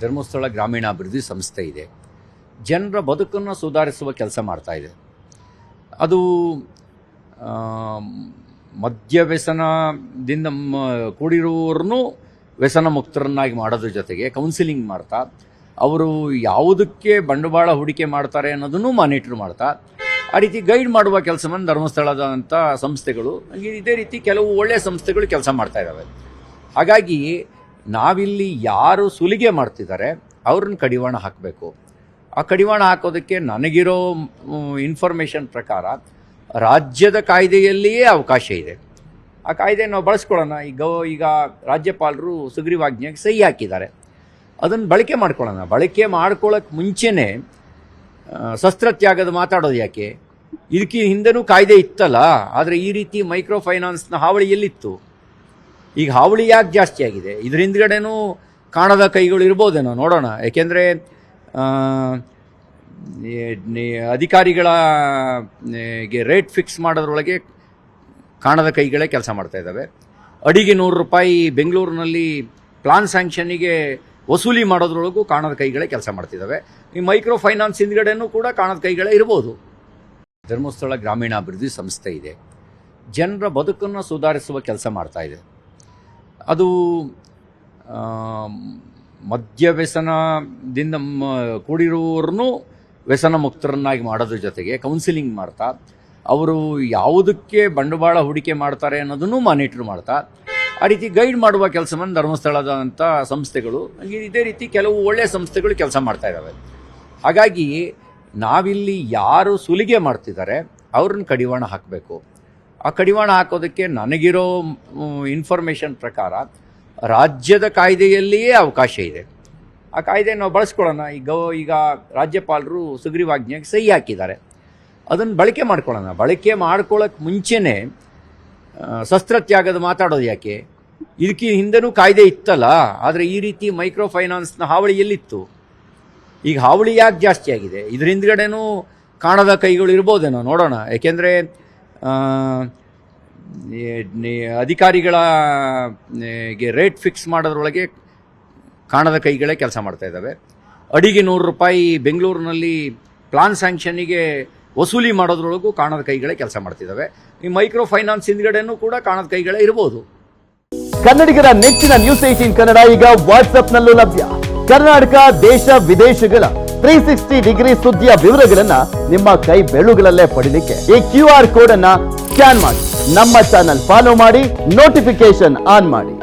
ಧರ್ಮಸ್ಥಳ ಗ್ರಾಮೀಣಾಭಿವೃದ್ಧಿ ಸಂಸ್ಥೆ ಇದೆ. ಜನರ ಬದುಕನ್ನು ಸುಧಾರಿಸುವ ಕೆಲಸ ಮಾಡ್ತಾ ಇದೆ. ಅದು ಮದ್ಯ ವ್ಯಸನದಿಂದ ಕೂಡಿರುವವರನ್ನು ವ್ಯಸನ ಮುಕ್ತರನ್ನಾಗಿ ಮಾಡೋದ್ರ ಜೊತೆಗೆ ಕೌನ್ಸಿಲಿಂಗ್ ಮಾಡ್ತಾ ಅವರು ಯಾವುದಕ್ಕೆ ಬಂಡವಾಳ ಹೂಡಿಕೆ ಮಾಡ್ತಾರೆ ಅನ್ನೋದನ್ನು ಮಾನಿಟರ್ ಮಾಡ್ತಾ ಆ ರೀತಿ ಗೈಡ್ ಮಾಡುವ ಕೆಲಸವನ್ನು ಧರ್ಮಸ್ಥಳದಂಥ ಸಂಸ್ಥೆಗಳು ಇದೇ ರೀತಿ ಕೆಲವು ಒಳ್ಳೆಯ ಸಂಸ್ಥೆಗಳು ಕೆಲಸ ಮಾಡ್ತಾ ಇದ್ದಾವೆ. ಹಾಗಾಗಿ ನಾವಿಲ್ಲಿ ಯಾರು ಸುಲಿಗೆ ಮಾಡ್ತಿದ್ದಾರೆ ಅವ್ರನ್ನ ಕಡಿವಾಣ ಹಾಕಬೇಕು. ಆ ಕಡಿವಾಣ ಹಾಕೋದಕ್ಕೆ ನನಗಿರೋ ಇನ್ಫಾರ್ಮೇಷನ್ ಪ್ರಕಾರ ರಾಜ್ಯದ ಕಾಯ್ದೆಯಲ್ಲಿಯೇ ಅವಕಾಶ ಇದೆ. ಆ ಕಾಯ್ದೆ ನಾವು ಬಳಸ್ಕೊಳ್ಳೋಣ. ಈಗ ರಾಜ್ಯಪಾಲರು ಸುಗ್ರೀವಾಜ್ಞೆಗೆ ಸಹಿ ಹಾಕಿದ್ದಾರೆ, ಅದನ್ನು ಬಳಕೆ ಮಾಡ್ಕೊಳ್ಳೋಣ. ಬಳಕೆ ಮಾಡ್ಕೊಳ್ಳೋಕೆ ಮುಂಚೆನೇ ಶಸ್ತ್ರತ್ಯಾಗದ ಮಾತಾಡೋದು ಯಾಕೆ? ಇದಕ್ಕೆ ಹಿಂದೆನೂ ಕಾಯ್ದೆ ಇತ್ತಲ್ಲ, ಆದರೆ ಈ ರೀತಿ ಮೈಕ್ರೋ ಫೈನಾನ್ಸ್ನ ಹಾವಳಿ ಎಲ್ಲಿತ್ತು? ಈಗ ಹಾವಳಿ ಯಾಕೆ ಜಾಸ್ತಿ ಆಗಿದೆ? ಇದ್ರ ಹಿಂದ್ಗಡೆನೂ ಕಾಣದ ಕೈಗಳು ಇರ್ಬೋದೇನೋ, ನೋಡೋಣ. ಏಕೆಂದರೆ ಅಧಿಕಾರಿಗಳ ರೇಟ್ ಫಿಕ್ಸ್ ಮಾಡೋದ್ರೊಳಗೆ ಕಾಣದ ಕೈಗಳೇ ಕೆಲಸ ಮಾಡ್ತಾ ಇದ್ದಾವೆ. ಅಡಿಗೆ 100 ರೂಪಾಯಿ ಬೆಂಗಳೂರಿನಲ್ಲಿ ಪ್ಲಾನ್ ಸ್ಯಾಂಕ್ಷನಿಗೆ ವಸೂಲಿ ಮಾಡೋದ್ರೊಳಗೂ ಕಾಣದ ಕೈಗಳೇ ಕೆಲಸ ಮಾಡ್ತಿದ್ದಾವೆ. ಈ ಮೈಕ್ರೋ ಫೈನಾನ್ಸ್ ಹಿಂದ್ಗಡೆನೂ ಕೂಡ ಕಾಣದ ಕೈಗಳೇ ಇರ್ಬೋದು. ಧರ್ಮಸ್ಥಳ ಗ್ರಾಮೀಣಾಭಿವೃದ್ಧಿ ಸಂಸ್ಥೆ ಇದೆ. ಜನರ ಬದುಕನ್ನು ಸುಧಾರಿಸುವ ಕೆಲಸ ಮಾಡ್ತಾ ಇದೆ. ಅದು ಮದ್ಯ ವ್ಯಸನದಿಂದ ಕೂಡಿರುವವರನ್ನು ವ್ಯಸನ ಮುಕ್ತರನ್ನಾಗಿ ಮಾಡೋದ್ರ ಜೊತೆಗೆ ಕೌನ್ಸಿಲಿಂಗ್ ಮಾಡ್ತಾ ಅವರು ಯಾವುದಕ್ಕೆ ಬಂಡವಾಳ ಹೂಡಿಕೆ ಮಾಡ್ತಾರೆ ಅನ್ನೋದನ್ನು ಮಾನಿಟರ್ ಮಾಡ್ತಾ ಆ ರೀತಿ ಗೈಡ್ ಮಾಡುವ ಕೆಲಸವನ್ನು ಧರ್ಮಸ್ಥಳದಂಥ ಸಂಸ್ಥೆಗಳು ಇದೇ ರೀತಿ ಕೆಲವು ಒಳ್ಳೆಯ ಸಂಸ್ಥೆಗಳು ಕೆಲಸ ಮಾಡ್ತಾ ಇದ್ದಾವೆ. ಹಾಗಾಗಿ ನಾವಿಲ್ಲಿ ಯಾರು ಸುಲಿಗೆ ಮಾಡ್ತಿದ್ದಾರೆ ಅವ್ರನ್ನ ಕಡಿವಾಣ ಹಾಕಬೇಕು. ಆ ಕಡಿವಾಣ ಹಾಕೋದಕ್ಕೆ ನನಗಿರೋ ಇನ್ಫಾರ್ಮೇಷನ್ ಪ್ರಕಾರ ರಾಜ್ಯದ ಕಾಯ್ದೆಯಲ್ಲಿಯೇ ಅವಕಾಶ ಇದೆ. ಆ ಕಾಯ್ದೆ ನಾವು ಬಳಸ್ಕೊಳ್ಳೋಣ. ಈಗ ರಾಜ್ಯಪಾಲರು ಸುಗ್ರೀವಾಜ್ಞೆಗೆ ಸಹಿ ಹಾಕಿದ್ದಾರೆ, ಅದನ್ನು ಬಳಕೆ ಮಾಡ್ಕೊಳ್ಳೋಣ. ಬಳಕೆ ಮಾಡ್ಕೊಳ್ಳೋಕೆ ಮುಂಚೆನೇ ಶಸ್ತ್ರತ್ಯಾಗದ ಮಾತಾಡೋದು ಯಾಕೆ? ಇದಕ್ಕೆ ಹಿಂದೆನೂ ಕಾಯ್ದೆ ಇತ್ತಲ್ಲ, ಆದರೆ ಈ ರೀತಿ ಮೈಕ್ರೋ ಫೈನಾನ್ಸ್ನ ಹಾವಳಿ ಎಲ್ಲಿತ್ತು? ಈಗ ಹಾವಳಿ ಯಾಕೆ ಜಾಸ್ತಿ ಆಗಿದೆ? ಇದ್ರ ಹಿಂದ್ಗಡೆನೂ ಕಾಣದ ಕೈಗಳು ಇರ್ಬೋದೇನೋ, ನೋಡೋಣ. ಏಕೆಂದರೆ ಅಧಿಕಾರಿಗಳ ರೇಟ್ ಫಿಕ್ಸ್ ಮಾಡೋದ್ರೊಳಗೆ ಕಾಣದ ಕೈಗಳೇ ಕೆಲಸ ಮಾಡ್ತಾ ಇದ್ದಾವೆ. ಅಡಿಗೆ 100 ರೂಪಾಯಿ ಬೆಂಗಳೂರಿನಲ್ಲಿ ಪ್ಲಾನ್ ಸ್ಯಾಂಕ್ಷನಿಗೆ ವಸೂಲಿ ಮಾಡೋದ್ರೊಳಗೂ ಕಾಣದ ಕೈಗಳೇ ಕೆಲಸ ಮಾಡ್ತಿದ್ದಾವೆ. ಈ ಮೈಕ್ರೋ ಫೈನಾನ್ಸ್ ಹಿಂದ್ಗಡೆನೂ ಕೂಡ ಕಾಣದ ಕೈಗಳೇ ಇರ್ಬೋದು. ಕನ್ನಡಿಗರ ನೆಚ್ಚಿನ ನ್ಯೂಸ್ 18 ಕನ್ನಡ ಈಗ ವಾಟ್ಸ್ಆಪ್ನಲ್ಲೂ ಲಭ್ಯ. ಕರ್ನಾಟಕ, ದೇಶ ವಿದೇಶಗಳ 360 ಡಿಗ್ರಿ ಸುದ್ದಿಯ ವಿವರಗಳನ್ನ ನಿಮ್ಮ ಕೈ ಬೆರಳುಗಳಲ್ಲೇ ಪಡಿಲಿಕ್ಕೆ ಈ QR ಕೋಡ್ ಅನ್ನ ಸ್ಕ್ಯಾನ್ ಮಾಡಿ, ನಮ್ಮ ಚಾನಲ್ ಫಾಲೋ ಮಾಡಿ, ನೋಟಿಫಿಕೇಶನ್ ಆನ್ ಮಾಡಿ.